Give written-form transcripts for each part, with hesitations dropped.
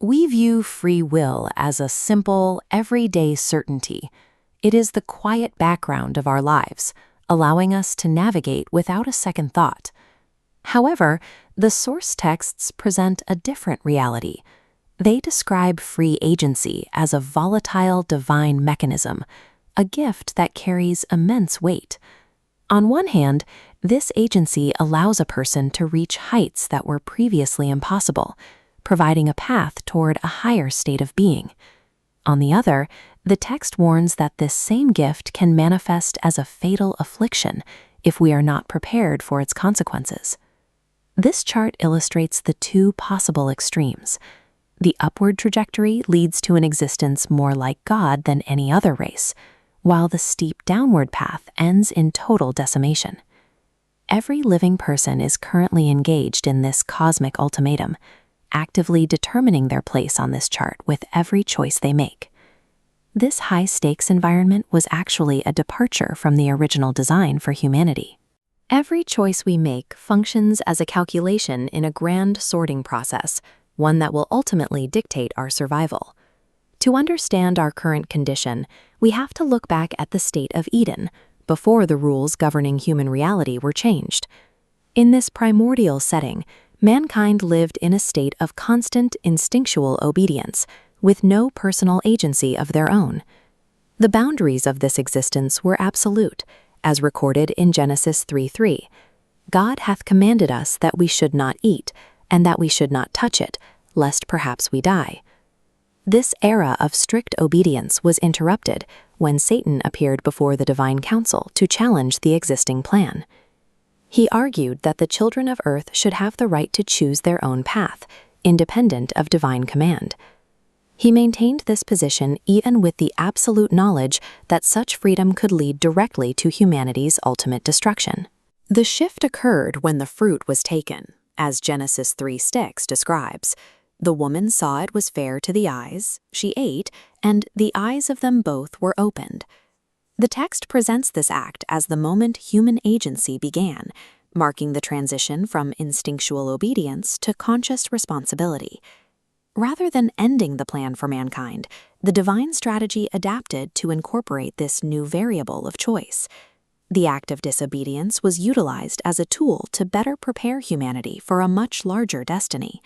We view free will as a simple, everyday certainty. It is the quiet background of our lives, allowing us to navigate without a second thought. However, the source texts present a different reality. They describe free agency as a volatile divine mechanism, a gift that carries immense weight. On one hand, this agency allows a person to reach heights that were previously impossible, providing a path toward a higher state of being. On the other, the text warns that this same gift can manifest as a fatal affliction if we are not prepared for its consequences. This chart illustrates the two possible extremes. The upward trajectory leads to an existence more like God than any other race, while the steep downward path ends in total decimation. Every living person is currently engaged in this cosmic ultimatum, actively determining their place on this chart with every choice they make. This high-stakes environment was actually a departure from the original design for humanity. Every choice we make functions as a calculation in a grand sorting process, one that will ultimately dictate our survival. To understand our current condition, we have to look back at the state of Eden, before the rules governing human reality were changed. In this primordial setting, mankind lived in a state of constant instinctual obedience, with no personal agency of their own. The boundaries of this existence were absolute, as recorded in Genesis 3:3. God hath commanded us that we should not eat, and that we should not touch it, lest perhaps we die. This era of strict obedience was interrupted when Satan appeared before the divine council to challenge the existing plan. He argued that the children of earth should have the right to choose their own path, independent of divine command. He maintained this position even with the absolute knowledge that such freedom could lead directly to humanity's ultimate destruction. The shift occurred when the fruit was taken, as Genesis 3:6 describes. The woman saw it was fair to the eyes, she ate, and the eyes of them both were opened. The text presents this act as the moment human agency began, marking the transition from instinctual obedience to conscious responsibility. Rather than ending the plan for mankind, the divine strategy adapted to incorporate this new variable of choice. The act of disobedience was utilized as a tool to better prepare humanity for a much larger destiny.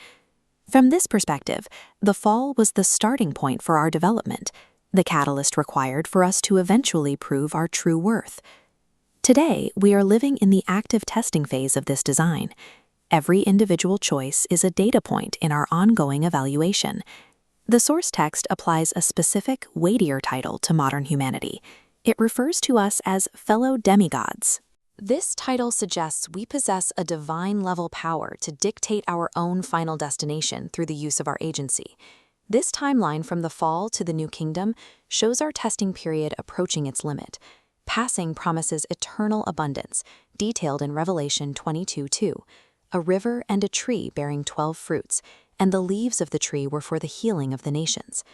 From this perspective, the fall was the starting point for our development, the catalyst required for us to eventually prove our true worth. Today, we are living in the active testing phase of this design. Every individual choice is a data point in our ongoing evaluation. The source text applies a specific, weightier title to modern humanity. It refers to us as fellow demigods. This title suggests we possess a divine-level power to dictate our own final destination through the use of our agency. This timeline from the fall to the new kingdom shows our testing period approaching its limit. Passing promises eternal abundance, detailed in Revelation 22:2. A river and a tree bearing 12 fruits, and the leaves of the tree were for the healing of the nations.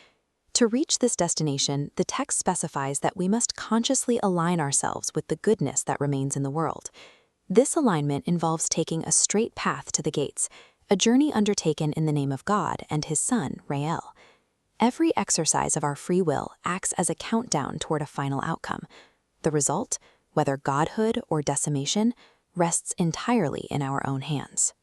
To reach this destination, the text specifies that we must consciously align ourselves with the goodness that remains in the world. This alignment involves taking a straight path to the gates, a journey undertaken in the name of God and His Son, Rael. Every exercise of our free will acts as a countdown toward a final outcome. The result, whether godhood or decimation, rests entirely in our own hands.